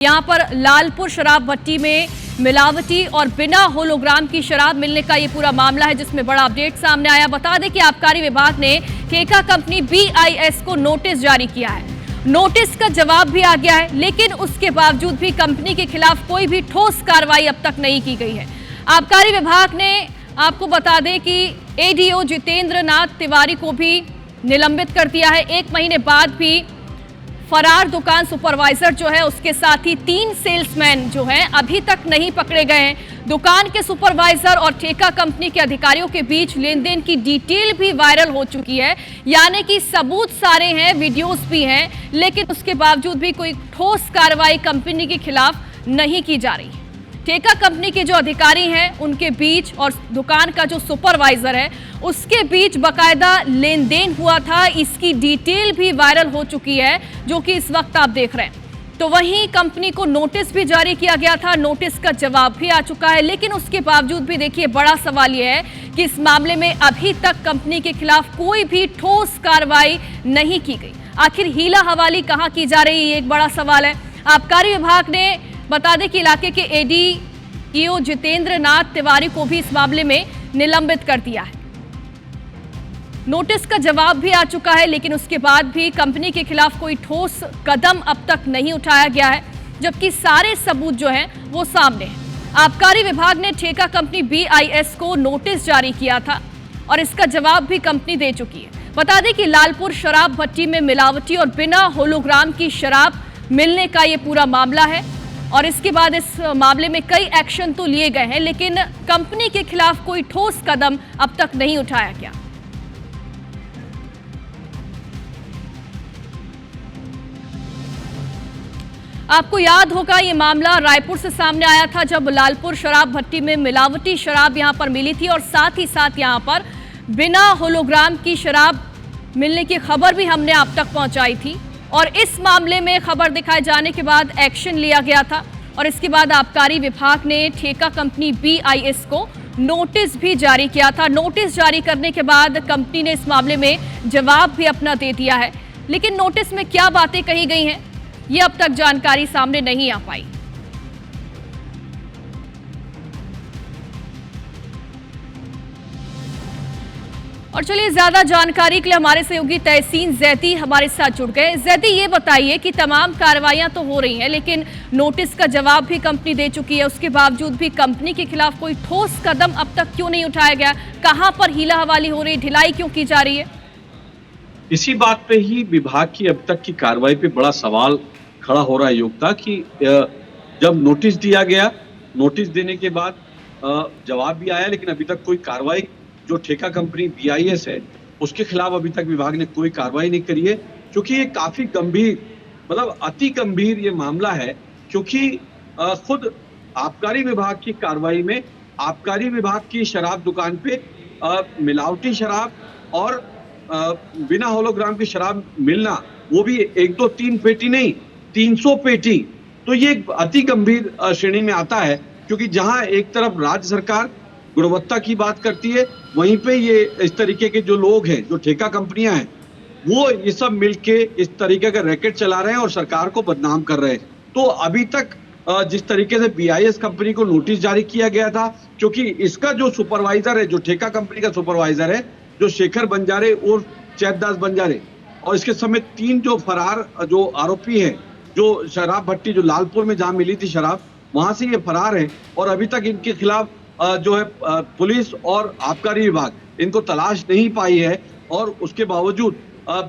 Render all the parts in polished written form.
यहाँ पर लालपुर शराब भट्टी में मिलावटी और बिना होलोग्राम की शराब मिलने का ये पूरा मामला है, जिसमें बड़ा अपडेट सामने आया। बता दें कि आबकारी विभाग ने ठेका कंपनी BIS को नोटिस जारी किया है। नोटिस का जवाब भी आ गया है, लेकिन उसके बावजूद भी कंपनी के खिलाफ कोई भी ठोस कार्रवाई अब तक नहीं की गई है। आबकारी विभाग ने आपको बता दें कि ADO जितेंद्र नाथ तिवारी को भी निलंबित कर दिया है। 1 महीने बाद भी फरार दुकान सुपरवाइजर जो है, उसके साथ ही 3 सेल्समैन जो हैं अभी तक नहीं पकड़े गए हैं। दुकान के सुपरवाइजर और ठेका कंपनी के अधिकारियों के बीच लेन देन की डिटेल भी वायरल हो चुकी है, यानी कि सबूत सारे हैं, वीडियोस भी हैं, लेकिन उसके बावजूद भी कोई ठोस कार्रवाई कंपनी के खिलाफ नहीं की जा रही। ठेका कंपनी के जो अधिकारी हैं उनके बीच और दुकान का जो सुपरवाइजर है उसके बीच बकायदा लेन देन हुआ था, इसकी डिटेल भी वायरल हो चुकी है, जो कि इस वक्त आप देख रहे हैं। तो वहीं कंपनी को नोटिस भी जारी किया गया था, नोटिस का जवाब भी आ चुका है, लेकिन उसके बावजूद भी देखिए बड़ा सवाल यह है कि इस मामले में अभी तक कंपनी के खिलाफ कोई भी ठोस कार्रवाई नहीं की गई। आखिर हीला हवाली कहां की जा रही है, ये एक बड़ा सवाल है। आबकारी विभाग ने बता दें कि इलाके के ADO जितेंद्र नाथ तिवारी को भी इस मामले में निलंबित कर दिया है। नोटिस का जवाब भी आ चुका है, लेकिन उसके बाद भी कंपनी के खिलाफ कोई ठोस कदम अब तक नहीं उठाया गया है, जबकि सारे सबूत जो हैं वो सामने हैं। आबकारी विभाग ने ठेका कंपनी BIS को नोटिस जारी किया था और इसका जवाब भी कंपनी दे चुकी है। बता दें कि लालपुर शराब भट्टी में मिलावटी और बिना होलोग्राम की शराब मिलने का ये पूरा मामला है और इसके बाद इस मामले में कई एक्शन तो लिए गए हैं, लेकिन कंपनी के खिलाफ कोई ठोस कदम अब तक नहीं उठाया गया। आपको याद होगा ये मामला रायपुर से सामने आया था, जब लालपुर शराब भट्टी में मिलावटी शराब यहां पर मिली थी और साथ ही साथ यहां पर बिना होलोग्राम की शराब मिलने की खबर भी हमने आप तक पहुंचाई थी और इस मामले में खबर दिखाए जाने के बाद एक्शन लिया गया था और इसके बाद आबकारी विभाग ने ठेका कंपनी BIS को नोटिस भी जारी किया था। नोटिस जारी करने के बाद कंपनी ने इस मामले में जवाब भी अपना दे दिया है, लेकिन नोटिस में क्या बातें कही गई हैं ये अब तक जानकारी सामने नहीं आ पाई। और चलिए ज्यादा जानकारी के लिए हमारे सहयोगी तहसीन जैदी हमारे साथ जुड़ गए। जैदी, ये बताइए कि तमाम कार्रवाइयां तो हो रही हैं, लेकिन नोटिस का जवाब भी कंपनी दे चुकी है, उसके बावजूद भी कंपनी के खिलाफ कोई ठोस कदम अब तक क्यों नहीं उठाया गया? कहां पर हीला हवाली हो रही, ढिलाई क्यों की जा रही है? इसी बात पे ही विभाग की अब तक की कार्रवाई पे बड़ा सवाल खड़ा हो रहा है योगता कि जब नोटिस दिया गया, नोटिस देने के बाद जवाब भी आया, लेकिन अभी तक कोई कार्रवाई जो ठेका कंपनी BIS है उसके खिलाफ अभी तक विभाग ने कोई कार्रवाई नहीं करी है, क्योंकि ये काफी गंभीर, मतलब अति गंभीर ये मामला है। क्योंकि खुद आबकारी विभाग की कार्रवाई में आबकारी विभाग की शराब दुकान पे मिलावटी शराब और बिना होलोग्राम की शराब मिलना, वो भी 1, 2, 3 पेटी नहीं, 300 पेटी, तो ये अति गंभीर श्रेणी में आता है। क्योंकि जहां एक तरफ राज्य सरकार गुणवत्ता की बात करती है, वहीं पे ये इस तरीके के जो लोग हैं, जो ठेका कंपनियां हैं, वो ये सब मिलके इस तरीके का रैकेट चला रहे हैं और सरकार को बदनाम कर रहे हैं। तो अभी तक जिस तरीके से BIS कंपनी को नोटिस जारी किया गया था, क्योंकि इसका जो सुपरवाइजर है, जो ठेका कंपनी का सुपरवाइजर है, जो शेखर बंजारे और चैतदास बंजारे, और इसके समेत 3 जो फरार जो आरोपी हैं, जो शराब भट्टी जो लालपुर में जहां मिली थी शराब, वहां से ये फरार है और अभी तक इनके खिलाफ जो है पुलिस और आबकारी विभाग इनको तलाश नहीं पाई है। और उसके बावजूद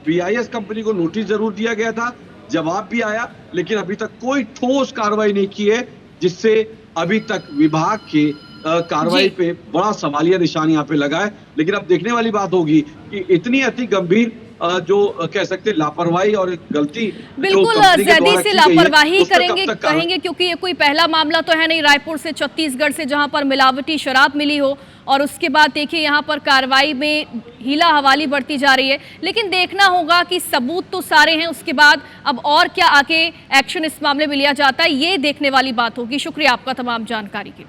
BIS कंपनी को नोटिस जरूर दिया गया था, जवाब भी आया, लेकिन अभी तक कोई ठोस कार्रवाई नहीं की है, जिससे अभी तक विभाग के कार्रवाई पे बड़ा सवालिया निशान यहाँ पे लगा है। लेकिन अब देखने वाली बात होगी कि इतनी अति गंभीर जो कह सकते लापरवाही और गलती, बिल्कुल जैदी से लापरवाही कहेंगे, क्योंकि ये कोई पहला मामला तो है नहीं रायपुर से छत्तीसगढ़ से जहां पर मिलावटी शराब मिली हो, और उसके बाद देखिए यहां पर कार्रवाई में हीला हवाली बढ़ती जा रही है। लेकिन देखना होगा कि सबूत तो सारे हैं, उसके बाद अब और क्या आगे एक्शन इस मामले में लिया जाता है, ये देखने वाली बात होगी। शुक्रिया आपका तमाम जानकारी के लिए।